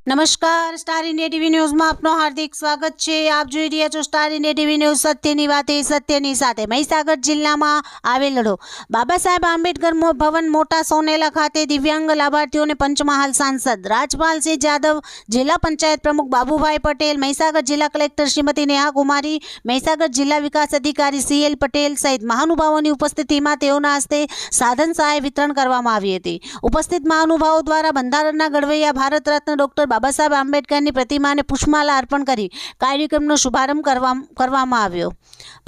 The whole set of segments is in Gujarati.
નમસ્કાર, સ્ટાર ઇન્ડિયા ટીવી ન્યૂઝમાં આપનું હાર્દિક સ્વાગત છે। આપ જોઈ રહ્યા છો સ્ટાર ઇન્ડિયા ટીવી ન્યૂઝ, સત્યની વાતે સત્યની સાથે। મહીસાગર જિલ્લામાં આવેલો બાબા સાહેબ આંબેડકર ભવન મોટા સોનેલા ખાતે દિવ્યાંગ લાભાર્થીઓને પંચમહાલ સાંસદ રાજપાલસિંહ જાદવ, જિલ્લા પંચાયત પ્રમુખ બાબુભાઈ પટેલ, મહીસાગર જિલ્લા કલેક્ટર શ્રીમતી નેહા કુમારી, મહીસાગર જિલ્લા વિકાસ અધિકારી CL પટેલ સહિત મહાનુભાવોની ઉપસ્થિતિમાં તેઓના હસ્તે સાધન સહાય વિતરણ કરવામાં આવી હતી। ઉપસ્થિત મહાનુભાવો દ્વારા બંધારણના ઘડવૈયા ભારત રત્ન ડોક્ટર બાબા સાહેબ આંબેડકરની પ્રતિમાને પુષ્પમાલા અર્પણ કરી કાર્યક્રમનો શુભારંભ કરવામાં આવ્યો।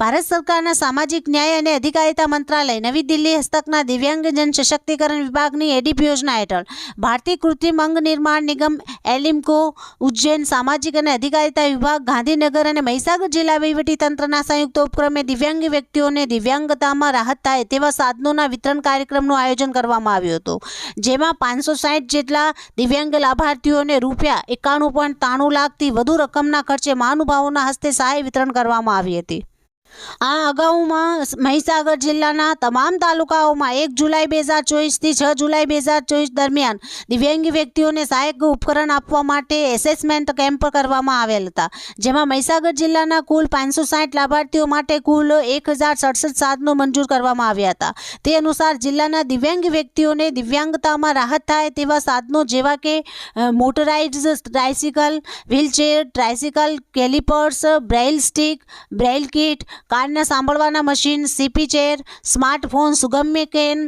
ભારત સરકારના સામાજિક ન્યાય અને અધિકારિતા મંત્રાલય નવી દિલ્હી હસ્તકના દિવ્યાંગજન સશક્તિકરણ વિભાગની એડીપ યોજના હેઠળ ભારતીય કૃત્રિમ અંગ નિર્માણ નિગમ એલિમ્કો, ઉજ્જૈન સામાજિક અને અધિકારિતા વિભાગ ગાંધીનગર અને મહીસાગર જિલ્લા વહીવટીતંત્રના સંયુક્ત ઉપક્રમે દિવ્યાંગ વ્યક્તિઓને દિવ્યાંગતામાં રાહત થાય તેવા સાધનોના વિતરણ કાર્યક્રમનું આયોજન કરવામાં આવ્યું હતું, જેમાં 560 જેટલા દિવ્યાંગ લાભાર્થીઓને ₹91.93 લાખથી વધુ રકમના ખર્ચે મહાનુભાવોના હસ્તે સહાય વિતરણ કરવામાં આવી હતી। આ અગાઉમાં મહીસાગર જિલ્લાના તમામ તાલુકાઓમાં 1 જુલાઈ 2024 થી 6 જુલાઈ 2024 દરમિયાન દિવ્યાંગ વ્યક્તિઓને સહાયક ઉપકરણ આપવા માટે એસેસમેન્ટ કેમ્પ કરવામાં આવેલ હતા, જેમાં મહીસાગર જિલ્લાના કુલ 560 લાભાર્થીઓ માટે કુલ 1067 સાધનો મંજૂર કરવામાં આવ્યા હતા। તે અનુસાર જિલ્લાના દિવ્યાંગ વ્યક્તિઓને દિવ્યાંગતામાં રાહત થાય તેવા સાધનો જેવા કે motorised tricycle, wheelchair, tricycle, calipers, Braille stick, Braille kit, કાનના સાંભળવાના મશીન, CP ચેર, સ્માર્ટફોન, સુગમ્ય પેન,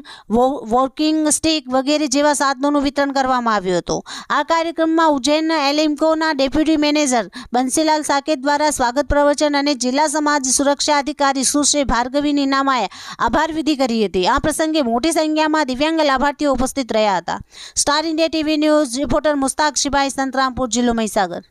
વોકિંગ સ્ટિક વગેરે જેવા સાધનોનું વિતરણ કરવામાં આવ્યું હતું। આ કાર્યક્રમમાં ઉજ્જૈન એલિમ્કોના ડેપ્યુટી મેનેજર બંસીલાલ સાકેત દ્વારા સ્વાગત પ્રવચન અને જિલ્લા સમાજ સુરક્ષા અધિકારી સુશ્રી ભાર્ગવી નીનામાએ આભાર વિધિ કરી હતી। આ પ્રસંગે મોટી સંખ્યામાં દિવ્યાંગ લાભાર્થીઓ ઉપસ્થિત રહ્યા હતા। Star India TV news reporter Mustaq Shibai, Santrampur, જિલ્લો મહીસાગર।